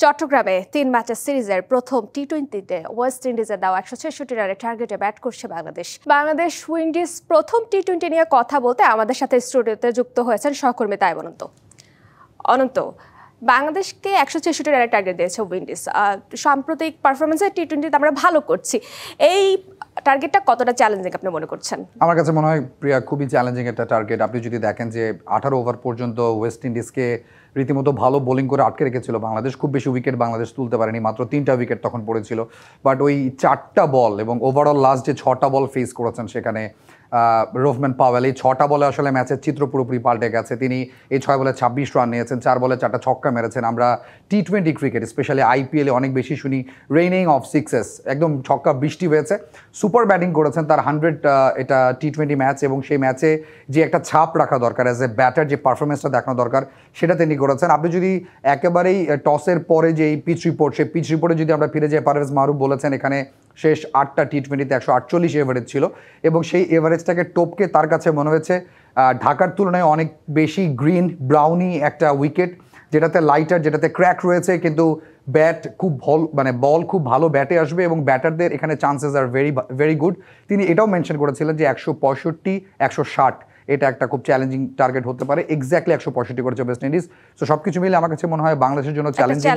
চট্টগ্রামে ৩ ম্যাচের সিরিজের প্রথম টি-20তে ওয়েস্ট ইন্ডিজের দেওয়া ১৬৬ রানের টার্গেটে ব্যাট করছে বাংলাদেশ উইন্ডিজ প্রথম টি-20 নিয়ে কথা বলতে আমাদের সাথে স্টুডিওতে যুক্ত হয়েছেন সহকর্মী তাইব অনন্ত। বাংলাদেশকে ১৬৬ রানের টার্গেট দিয়েছে উইন্ডিজ। সাম্প্রতিক পারফরমেন্সে টি-20তে আমরা ভালো করছি, এই টার্গেটটা কতটা চ্যালেঞ্জিং আপনি মনে করছেন? আমার কাছে মনে হয় প্রিয়া খুবই চ্যালেঞ্জিং একটা টার্গেট। আপনি যদি দেখেন যে 18 ওভার পর্যন্ত ওয়েস্ট ইন্ডিজকে রীতিমতো ভালো বোলিং করে আটকে রেখেছিল বাংলাদেশ। খুব বেশি উইকেট বাংলাদেশ তুলতে পারেনি, মাত্র 3টা উইকেট তখন পড়েছিল। বাট ওই 4টা বল এবং ওভারঅল লাস্ট যে 6টা বল ফেস করেছেন সেখানে রোহমান পাওয়েল, এই 6টা বলে আসলে ম্যাচের চিত্র পুরোপুরি পাল্টে গেছে। তিনি এই 6 বলে 26 রান নিয়েছেন, 4 বলে 4টা ছক্কা মেরেছেন। আমরা টি-20 ক্রিকেট স্পেশালি আইপিএলে অনেক বেশি শুনি রেইনিং অফ সিক্সেস, একদম ছক্কা বৃষ্টি হয়েছে। সুপার ব্যাটিং করেছেন, তার 100 এটা টি-20 ম্যাচ, এবং সেই ম্যাচে যে একটা ছাপ রাখা দরকার অ্যাজ এ ব্যাটার, যে পারফরমেন্সটা দেখানো দরকার সেটা তিনি করেছেন। আপনি যদি একেবারেই টসের পরে যে এই পিচ রিপোর্ট, সেই পিচ রিপোর্টে যদি আমরা ফিরে যাই, পারভেজ মারুফ বলেছেন এখানে শেষ 8টা টি-20তে 148 এভারেজ ছিল, এবং সেই এভারেজটাকে টপকে তার কাছে মনে হয়েছে ঢাকার তুলনায় অনেক বেশি গ্রিন ব্রাউনি একটা উইকেট, যেটাতে লাইটার, যেটাতে ক্র্যাক রয়েছে, কিন্তু ব্যাট খুব ভালো, মানে বল খুব ভালো ব্যাটে আসবে এবং ব্যাটারদের এখানে চান্সেস আর ভেরি গুড। তিনি এটাও মেনশন করেছিলেন যে 165, 160 এটা একটা খুব চ্যালেঞ্জিং টার্গেট হতে পারে। এক্স্যাক্টলি 165 করেছে ওয়েস্ট ইন্ডিজ। তো সবকিছু মিলে আমার কাছে মনে হয় বাংলাদেশের জন্য চ্যালেঞ্জিং।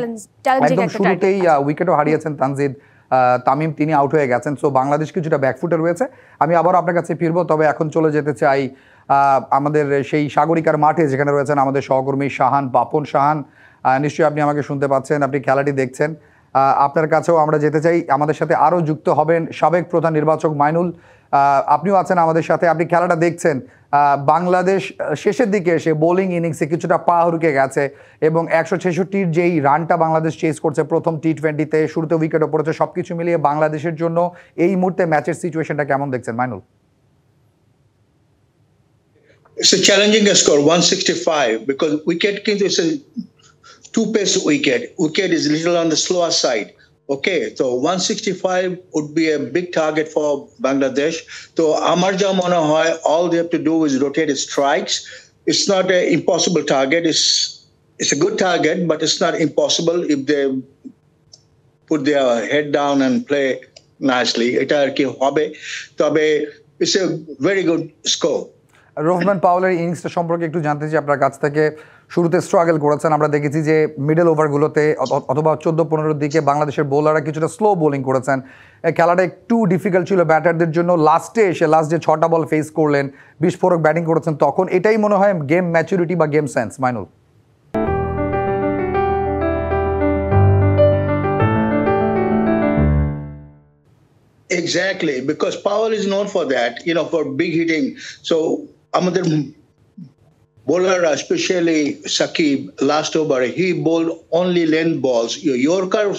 একদম শুরুতেই উইকেটও হারিয়েছেন তামিম, তিনি আউট হয়ে গেছেন। সো বাংলাদেশ কিছুটা ব্যাকফুটে রয়েছে। আমি আবারও আপনার কাছে ফিরবো, তবে এখন চলে যেতে চাই আমাদের সেই সাগরিকার মাঠে, যেখানে রয়েছেন আমাদের সহকর্মী শাহান পাপন। শাহান, নিশ্চয়ই আপনি আমাকে শুনতে পাচ্ছেন, আপনি খেলাটি দেখছেন। আপনার কাছেও আমরা যেতে চাই। আমাদের সাথে আরও যুক্ত হবেন সাবেক প্রধান নির্বাচক মাইনুল, আপনিও আছেন আমাদের সাথে, আপনি খেলাটা দেখছেন। বাংলাদেশ শেষের দিকে এসে বোলিং ইনিংসে কিছুটা পা হুরকে গেছে, এবং 166-র যেই রানটা বাংলাদেশ চেস করছে প্রথম টি-20তে, শুরুতে উইকেটও পড়েছে, সব কিছু মিলিয়ে বাংলাদেশের জন্য এই মুহূর্তে ম্যাচের সিচুয়েশনটা কেমন দেখছেন Mainul? It's a challenging score, 165, because wicket is a two-pace wicket. Wicket is a little on the slower side. Okay, so 165 would be a big target for Bangladesh. So Amar ja mone hoy, all they have to do is rotate strikes. It's not an impossible target. It's a good target, but it's not impossible if they put their head down and play nicely. Eta ar ki hobe, tobe it's a very good score. Rohman পাওয়েলের ইনিংসটা সম্পর্কে একটু জানতে চাই আপনার কাছ থেকে। শুরুতে struggle করেছেন, আমরা দেখেছি যে মিডল ওভারগুলোতে অথবা 14-15 দিকে বাংলাদেশের বোলাররা কিছুটা স্লো বোলিং করেছেন। খেলাটা একটু ডিফিকাল্ট ছিল ব্যাটারদের জন্য। লাস্টে এসে লাস্ট যে 6টা বল ফেস করলেন, বিস্ফোরক ব্যাটিং করেছেন, তখন এটাই মনে হয় গেম ম্যাচুরিটি বা game sense Mainul? Exactly, because Powell is known for that, for big hitting. So amader bowler, especially Sakib, last over he bowled only length balls. Yorkers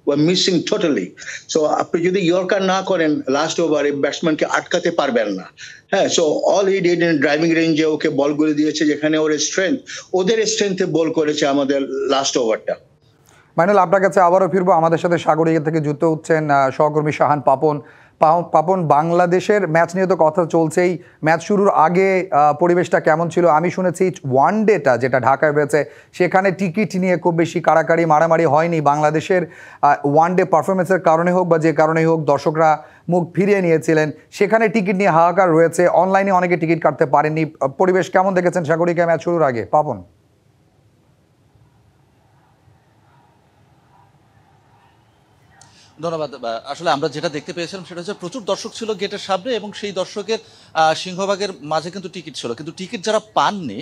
were missing totally. So apni jodi Yorker na koren last over e batsman ke atkate parben na. So all he did in driving range e oke ball gulo diyeche jekhane or strength, ওদের স্ট্রেংথে বল করেছে আমাদের last ওভারটা। Mainul, আপনার কাছে আবারও ফিরবো। আমাদের সাথে সাগরিকা থেকে যুক্ত হচ্ছেন সহকর্মী শাহান পাপন। পাপন, বাংলাদেশের ম্যাচ নিয়ে তো কথা চলছেই। ম্যাচ শুরুর আগে পরিবেশটা কেমন ছিল? আমি শুনেছি ওয়ান ডেটা যেটা ঢাকায় হয়েছে সেখানে টিকিট নিয়ে খুব বেশি কাড়াকাড়ি মারামারি হয়নি। বাংলাদেশের ওয়ান ডে পারফরমেন্সের কারণে হোক বা যে কারণেই হোক, দর্শকরা মুখ ফিরিয়ে নিয়েছিলেন। সেখানে টিকিট নিয়ে হাহাকার রয়েছে, অনলাইনে অনেকে টিকিট কাটতে পারেননি। পরিবেশ কেমন দেখেছেন সাগরিকা ম্যাচ শুরুর আগে? পাপন। ধন্যবাদ। আসলে আমরা যেটা দেখতে পেয়েছিলাম সেটা হচ্ছে প্রচুর দর্শক ছিল গেটের সামনে, এবং সেই দর্শকের সিংহভাগের মাঝে কিন্তু টিকিট ছিল, কিন্তু টিকিট যারা পাননি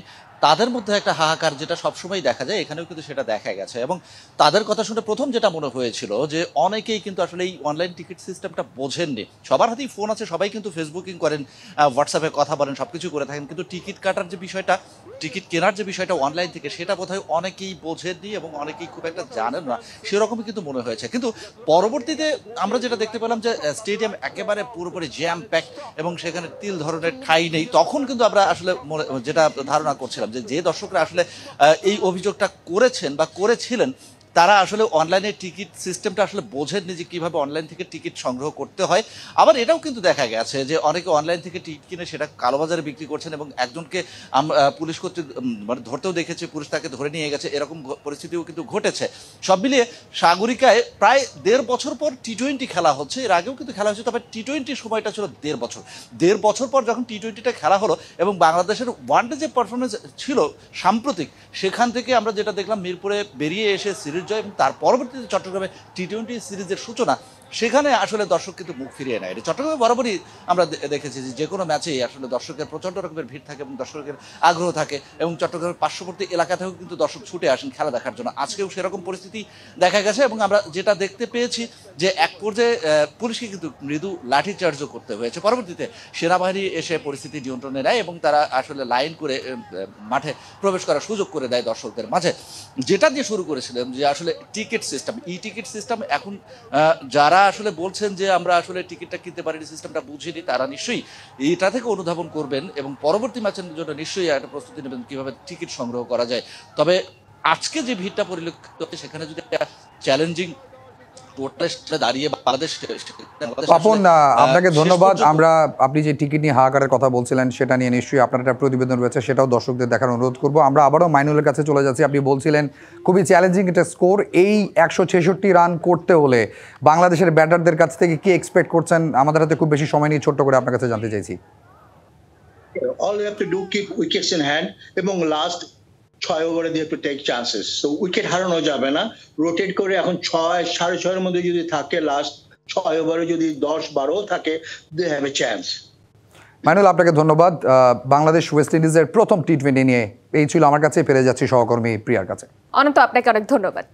তাদের মধ্যে একটা হাহাকার যেটা সবসময় দেখা যায়, এখানেও কিন্তু সেটা দেখা গেছে। এবং তাদের কথা শুনে প্রথম যেটা মনে হয়েছিল যে অনেকেই কিন্তু আসলে এই অনলাইন টিকিট সিস্টেমটা বোঝেননি। সবার হাতেই ফোন আছে, সবাই কিন্তু ফেসবুকিং করেন, হোয়াটসঅ্যাপে কথা বলেন, সব কিছু করে থাকেন, কিন্তু টিকিট কাটার যে বিষয়টা, টিকিট কেনার যে বিষয়টা অনলাইন থেকে, সেটা বোধহয় অনেকেই বোঝেননি এবং অনেকেই খুব একটা জানেন না, সেরকমই কিন্তু মনে হয়েছে। কিন্তু পরবর্তীতে আমরা যেটা দেখতে পেলাম যে স্টেডিয়াম একেবারে পুরোপুরি জ্যাম প্যাক, এবং সেখানে তিল ধরনের ঠাঁই নেই। তখন কিন্তু আমরা আসলে যেটা ধারণা করছিলাম যে দর্শকরা আসলে এই অভিযোগটা করেছেন বা করেছিলেন, তারা আসলে অনলাইনে টিকিট সিস্টেমটা আসলে বোঝেননি যে কীভাবে অনলাইন থেকে টিকিট সংগ্রহ করতে হয়। আবার এটাও কিন্তু দেখা গেছে যে অনেকে অনলাইন থেকে টিকিট কিনে সেটা কালোবাজারে বিক্রি করছেন এবং একজনকে পুলিশ কর্তৃক মানে ধরতেও দেখেছে, পুলিশ তাকে ধরে নিয়ে গেছে, এরকম পরিস্থিতিও কিন্তু ঘটেছে। সব মিলিয়ে সাগরিকায় প্রায় 1.5 বছর পর টি-20 খেলা হচ্ছে। এর আগেও কিন্তু খেলা হয়েছে, তবে টি-20 সময়টা ছিল 1.5 বছর। 1.5 বছর পর যখন টি-20টা খেলা হলো এবং বাংলাদেশের ওয়ানডে যে পারফরমেন্স ছিল সাম্প্রতিক, সেখান থেকে আমরা যেটা দেখলাম মিরপুরে বেরিয়ে এসে সিরিজ জয় এবং তার পরবর্তীতে চট্টগ্রামে টি-20 সিরিজের সূচনা, সেখানে আসলে দর্শক কিন্তু মুখ ফিরিয়ে নেয়। চট্টগ্রামে বরাবরই আমরা দেখেছি যে কোনো ম্যাচেই আসলে দর্শকের প্রচণ্ড রকমের ভিড় থাকে এবং দর্শকের আগ্রহ থাকে এবং চট্টগ্রামের পার্শ্ববর্তী এলাকা থেকেও কিন্তু দর্শক ছুটে আসেন খেলা দেখার জন্য। আজকেও সেরকম পরিস্থিতি দেখা গেছে এবং আমরা যেটা দেখতে পেয়েছি যে এক পর্যায়ে পুলিশকে কিন্তু মৃদু লাঠিচার্জও করতে হয়েছে। পরবর্তীতে সেনাবাহিনী এসে পরিস্থিতি নিয়ন্ত্রণে নেয় এবং তারা আসলে লাইন করে মাঠে প্রবেশ করার সুযোগ করে দেয় দর্শকদের মাঝে। যেটা দিয়ে শুরু করেছিলাম যে আসলে টিকিট সিস্টেম, টিকিট সিস্টেম এখন যারা আসলে বলছেন যে আমরা আসলে টিকিটটা কিনতে পারিনি, সিস্টেমটা বুঝিনি, তারা নিশ্চয়ই এটা থেকে অনুধাবন করবেন এবং পরবর্তী ম্যাচের জন্য নিশ্চয়ই একটা প্রস্তুতি নেবেন কীভাবে টিকিট সংগ্রহ করা যায়। তবে আজকে যে ভিড়টা পরিলক্ষিত হচ্ছে সেখানে যদি একটা চ্যালেঞ্জিং দাঁড়িয়ে বাংলাদেশ। পাপন, আপনাকে ধন্যবাদ। আপনি যে টিকিট নিয়ে হাহাকারের কথা বলছিলেন সেটা নিয়ে নিশ্চয়ই আপনার একটা প্রতিবেদন রয়েছে, সেটাও দর্শকদের দেখার অনুরোধ করবো। আমরা আবারও মাইনুলের কাছে চলে যাচ্ছি। আপনি বলছিলেন খুবই চ্যালেঞ্জিং একটা স্কোর, এই 166 রান করতে হলে বাংলাদেশের ব্যাটারদের কাছ থেকে কি এক্সপেক্ট করছেন? আমাদের হাতে খুব বেশি সময় নিয়ে ছোট্ট করে আপনার কাছে জানতে চাইছি। All you have to do, keep wickets in hand এবং লাস্ট 6 ওভারে দিয়ে একটু টেক চান্সেস। সো উইকেট হারানো যাবে না, রোটেট করে এখন 6 6.5 এর মধ্যে যদি থাকে, লাস্ট 6 ওভারে যদি 10-12 থাকে, they have a chance. Mainul, আপনাকে ধন্যবাদ। বাংলাদেশ ওয়েস্ট ইন্ডিজের প্রথম টি-20 নিয়ে এই ছিল আমার কাছে। ফিরে যাচ্ছি সহকর্মী প্রিয়ার কাছে। অনন্ত, আপনাকে অনেক ধন্যবাদ।